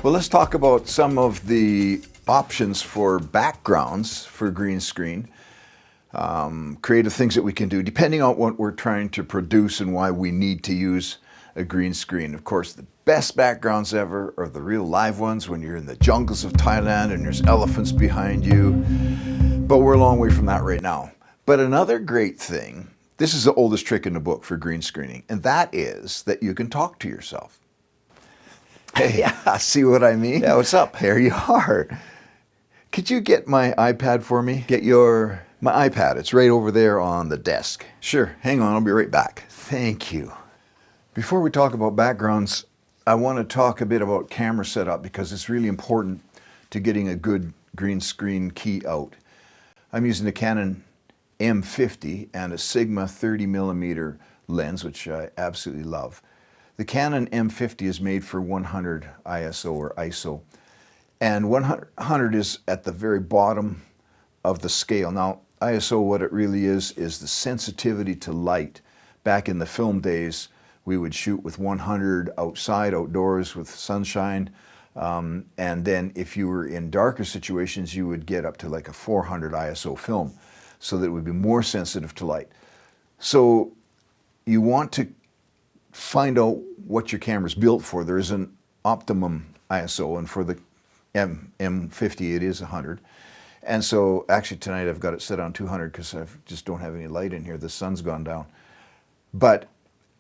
Well, let's talk about some of the options for backgrounds for green screen. Creative things that we can do depending on what we're trying to produce and why we need to use a green screen. Of course, the best backgrounds ever are the real live ones when you're in the jungles of Thailand and there's elephants behind you. But we're a long way from that right now. But another great thing, this is the oldest trick in the book for green screening, and that is that you can talk to yourself. Hey, yeah, see what I mean? Yeah, what's up? There you are. Could you get my iPad for me? My iPad, it's right over there on the desk. Sure, hang on, I'll be right back. Thank you. Before we talk about backgrounds, I want to talk a bit about camera setup because it's really important to getting a good green screen key out. I'm using the Canon M50 and a Sigma 30mm lens, which I absolutely love. The Canon M50 is made for 100 ISO or ISO, and 100 is at the very bottom of the scale. Now, ISO, what it really is the sensitivity to light. Back in the film days, we would shoot with 100 outside, outdoors with sunshine, and then if you were in darker situations, you would get up to like a 400 ISO film, so that it would be more sensitive to light. So you want to find out what your camera's built for. There is an optimum ISO, and for the M50 it is 100. And so actually tonight I've got it set on 200 because I just don't have any light in here. The sun's gone down. But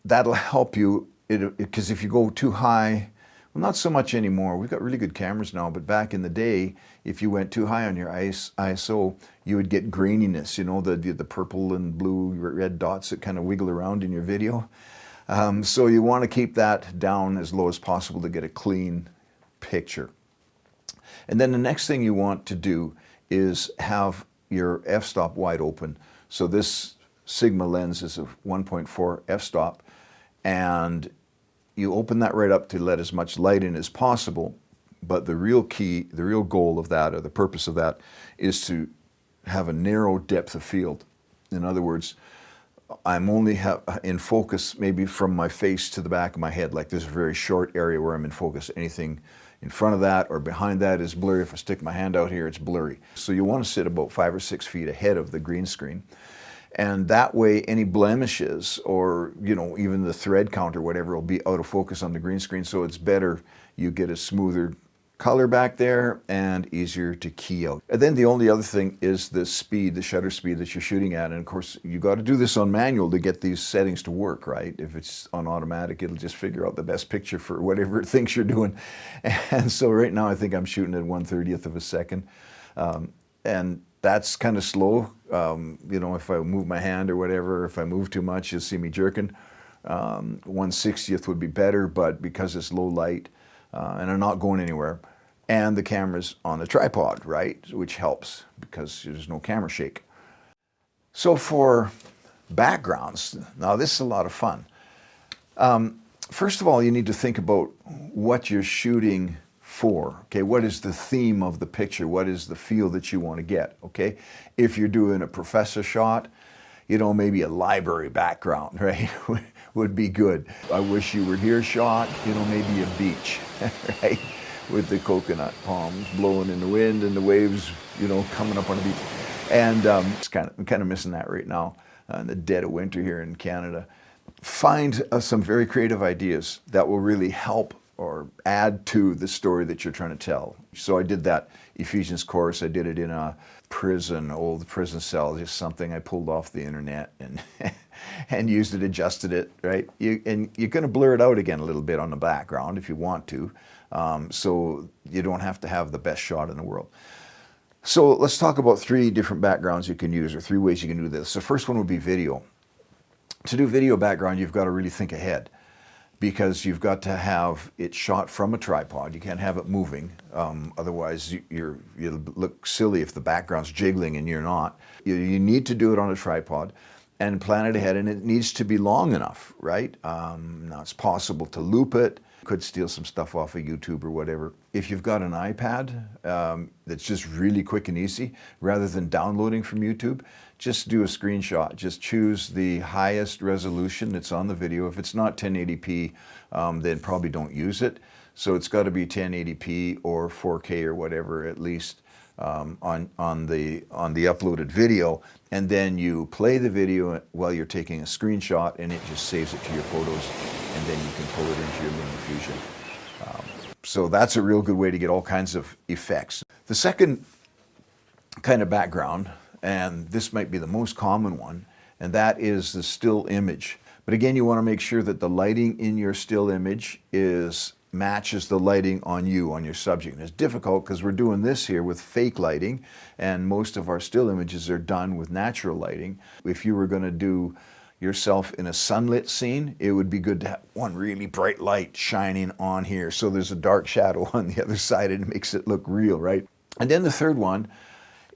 that'll help you, because if you go too high, well, not so much anymore. We've got really good cameras now, but back in the day, if you went too high on your ISO, you would get graininess, you know, the purple and blue, red dots that kind of wiggle around in your video. So you want to keep that down as low as possible to get a clean picture. And then the next thing you want to do is have your f-stop wide open. So this Sigma lens is a 1.4 f-stop, and you open that right up to let as much light in as possible. But the real key, the real goal of that, or the purpose of that, is to have a narrow depth of field. In other words, I'm only in focus maybe from my face to the back of my head. Like there's a very short area where I'm in focus. Anything in front of that or behind that is blurry. If I stick my hand out here, it's blurry. So you want to sit about 5 or 6 feet ahead of the green screen. And that way any blemishes or, you know, even the thread count or whatever will be out of focus on the green screen. So it's better you get a smoother color back there and easier to key out. And then the only other thing is the speed, the shutter speed that you're shooting at. And of course, you got to do this on manual to get these settings to work, right? If it's on automatic, it'll just figure out the best picture for whatever it thinks you're doing. And so right now, I think I'm shooting at 1/30th of a second. And that's kind of slow. You know, if I move my hand or whatever, if I move too much, you'll see me jerking. 1/60th would be better, but because it's low light, and I'm not going anywhere. And the camera's on the tripod, right? Which helps because there's no camera shake. So for backgrounds, now this is a lot of fun. First of all, you need to think about what you're shooting for. Okay, what is the theme of the picture? What is the feel that you want to get? Okay, if you're doing a professor shot, you know, maybe a library background, right, would be good. I wish you were here shot, you know, maybe a beach, right, with the coconut palms blowing in the wind and the waves, you know, coming up on the beach. And I'm kind of missing that right now in the dead of winter here in Canada. Find some very creative ideas that will really help or add to the story that you're trying to tell. So I did that Ephesians course. I did it in a prison, old prison cell, just something I pulled off the internet and and used it, adjusted it, right? And you're going to blur it out again a little bit on the background if you want to, so you don't have to have the best shot in the world. So let's talk about 3 different backgrounds you can use, or 3 ways you can do this. The first one would be video. To do video background, you've got to really think ahead, because you've got to have it shot from a tripod. You can't have it moving. Otherwise, you'll look silly if the background's jiggling and you're not. You need to do it on a tripod and plan it ahead, and it needs to be long enough, right? Now, it's possible to loop it, Could steal some stuff off of YouTube or whatever. If you've got an iPad that's just really quick and easy, rather than downloading from YouTube, just do a screenshot. Just choose the highest resolution that's on the video. If it's not 1080p, then probably don't use it. So it's got to be 1080p or 4K or whatever at least on the uploaded video, and then you play the video while you're taking a screenshot, and it just saves it to your photos, and then you can pull it into your Luma Fusion. So that's a real good way to get all kinds of effects. The second kind of background, and this might be the most common one, and that is the still image. But again, you want to make sure that the lighting in your still image matches the lighting on you, on your subject. And it's difficult because we're doing this here with fake lighting, and most of our still images are done with natural lighting. If you were going to do yourself in a sunlit scene, it would be good to have one really bright light shining on here, so there's a dark shadow on the other side, and it makes it look real, right? And then the third one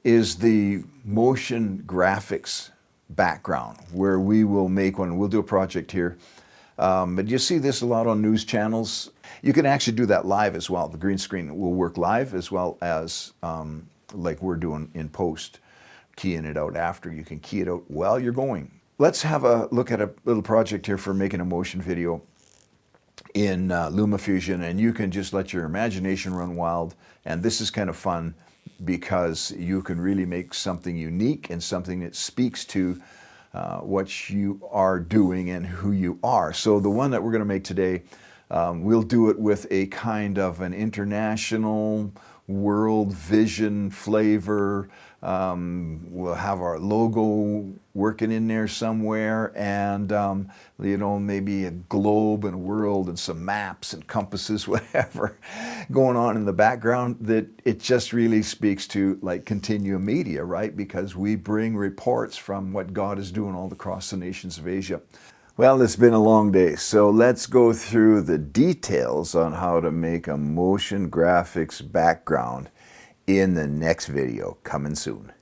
is the motion graphics background, where we will make one. We'll do a project here. But you see this a lot on news channels. You can actually do that live as well. The green screen will work live as well as like we're doing in post, keying it out after. You can key it out while you're going. Let's have a look at a little project here for making a motion video in Luma Fusion, and you can just let your imagination run wild. And this is kind of fun because you can really make something unique and something that speaks to what you are doing and who you are. So the one that we're going to make today, we'll do it with a kind of an international world vision flavor. We'll have our logo working in there somewhere, and you know, maybe a globe and a world and some maps and compasses, whatever going on in the background, that it just really speaks to like Continuum Media, right? Because we bring reports from what God is doing all across the nations of Asia. Well, it's been a long day, so let's go through the details on how to make a motion graphics background in the next video, coming soon.